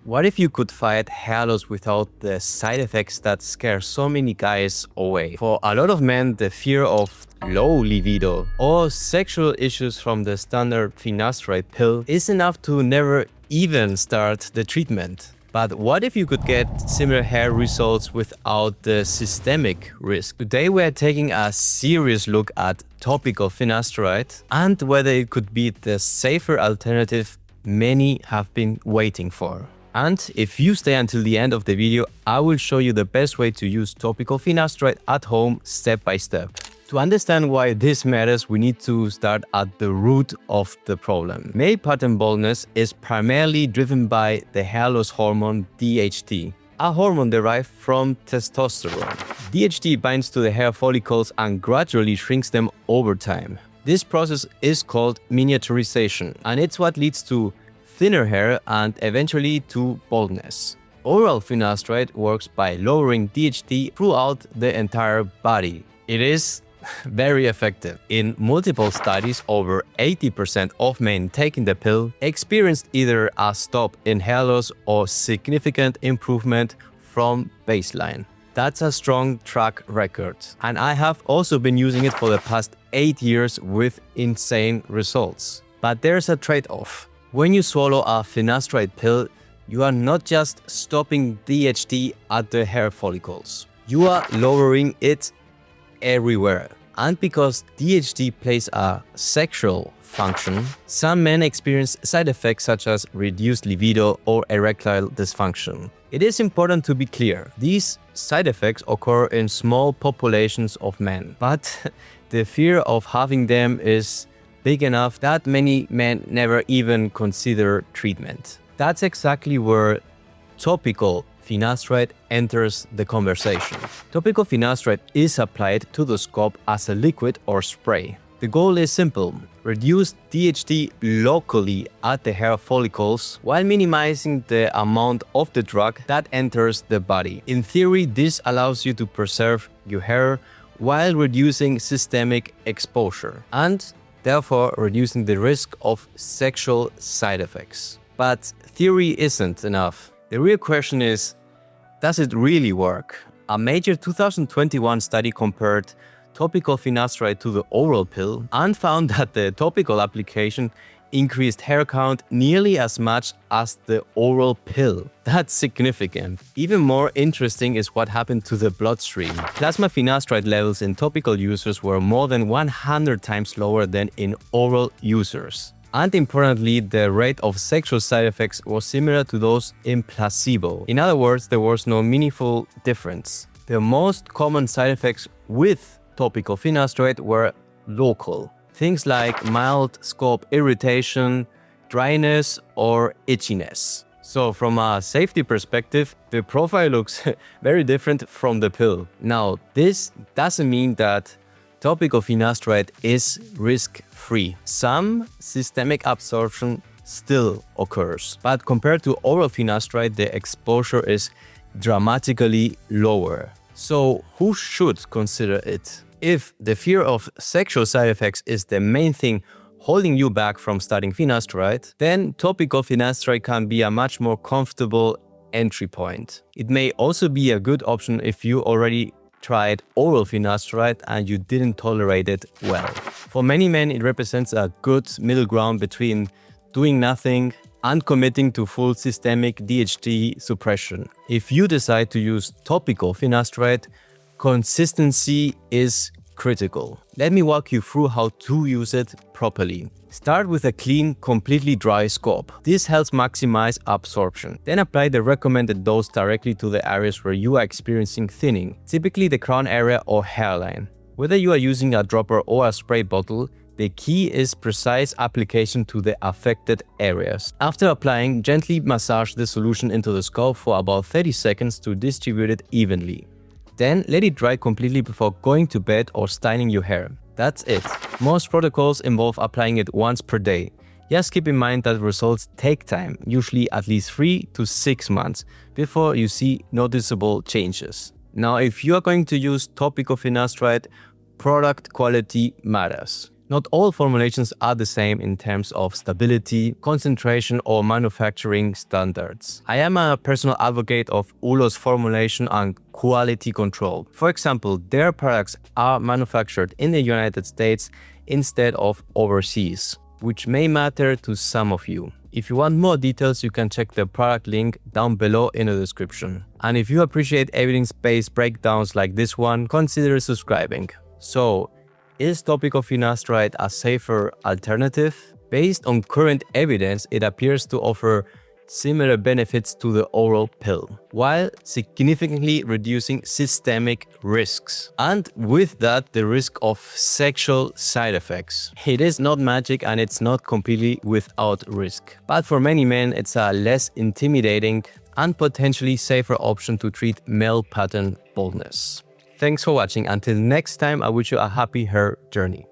What if you could fight hair loss without the side effects that scare so many guys away? For a lot of men, the fear of low libido or sexual issues from the standard finasteride pill is enough to never even start the treatment. But what if you could get similar hair results without the systemic risk? Today we're taking a serious look at topical finasteride and whether it could be the safer alternative many have been waiting for. And if you stay until the end of the video, I will show you the best way to use topical finasteride at home step by step. To understand why this matters, we need to start at the root of the problem. Male pattern baldness is primarily driven by the hair loss hormone DHT, a hormone derived from testosterone. DHT binds to the hair follicles and gradually shrinks them over time. This process is called miniaturization, and it's what leads to thinner hair and eventually to baldness. Oral finasteride works by lowering DHT throughout the entire body. It is very effective. In multiple studies, over 80% of men taking the pill experienced either a stop in hair loss or significant improvement from baseline. That's a strong track record, and I have also been using it for the past 8 years with insane results. But there's a trade-off. When you swallow a finasteride pill, you are not just stopping DHT at the hair follicles. You are lowering it everywhere. And because DHT plays a sexual function, some men experience side effects such as reduced libido or erectile dysfunction. It is important to be clear. These side effects occur in small populations of men, but the fear of having them is big enough that many men never even consider treatment. That's exactly where topical finasteride enters the conversation. Topical finasteride is applied to the scalp as a liquid or spray. The goal is simple: reduce DHT locally at the hair follicles while minimizing the amount of the drug that enters the body. In theory, this allows you to preserve your hair while reducing systemic exposure and therefore reducing the risk of sexual side effects. But theory isn't enough. The real question is, does it really work? A major 2021 study compared topical finasteride to the oral pill and found that the topical application increased hair count nearly as much as the oral pill. That's significant. Even more interesting is what happened to the bloodstream. Plasma finasteride levels in topical users were more than 100 times lower than in oral users. And importantly, the rate of sexual side effects was similar to those in placebo. In other words, there was no meaningful difference. The most common side effects with topical finasteride were local. Things like mild scalp irritation, dryness, or itchiness. So from a safety perspective, the profile looks very different from the pill. Now, this doesn't mean that topical finasteride is risk-free. Some systemic absorption still occurs, but compared to oral finasteride, the exposure is dramatically lower. So who should consider it? If the fear of sexual side effects is the main thing holding you back from starting finasteride, then topical finasteride can be a much more comfortable entry point. It may also be a good option if you already tried oral finasteride and you didn't tolerate it well. For many men, it represents a good middle ground between doing nothing and committing to full systemic DHT suppression. If you decide to use topical finasteride, consistency is critical. Let me walk you through how to use it properly. Start with a clean, completely dry scalp. This helps maximize absorption. Then apply the recommended dose directly to the areas where you are experiencing thinning, typically the crown area or hairline. Whether you are using a dropper or a spray bottle, the key is precise application to the affected areas. After applying, gently massage the solution into the scalp for about 30 seconds to distribute it evenly. Then let it dry completely before going to bed or styling your hair. That's it. Most protocols involve applying it once per day. Just keep in mind that results take time, usually at least 3 to 6 months, before you see noticeable changes. Now, if you are going to use topical finasteride, product quality matters. Not all formulations are the same in terms of stability, concentration, or manufacturing standards. I am a personal advocate of Ulo's formulation and quality control. For example, their products are manufactured in the United States instead of overseas, which may matter to some of you. If you want more details, you can check the product link down below in the description. And if you appreciate evidence-based breakdowns like this one, consider subscribing. So, is topical finasteride a safer alternative? Based on current evidence, it appears to offer similar benefits to the oral pill, while significantly reducing systemic risks. And with that, the risk of sexual side effects. It is not magic and it's not completely without risk. But for many men, it's a less intimidating and potentially safer option to treat male pattern baldness. Thanks for watching. Until next time, I wish you a happy hair journey.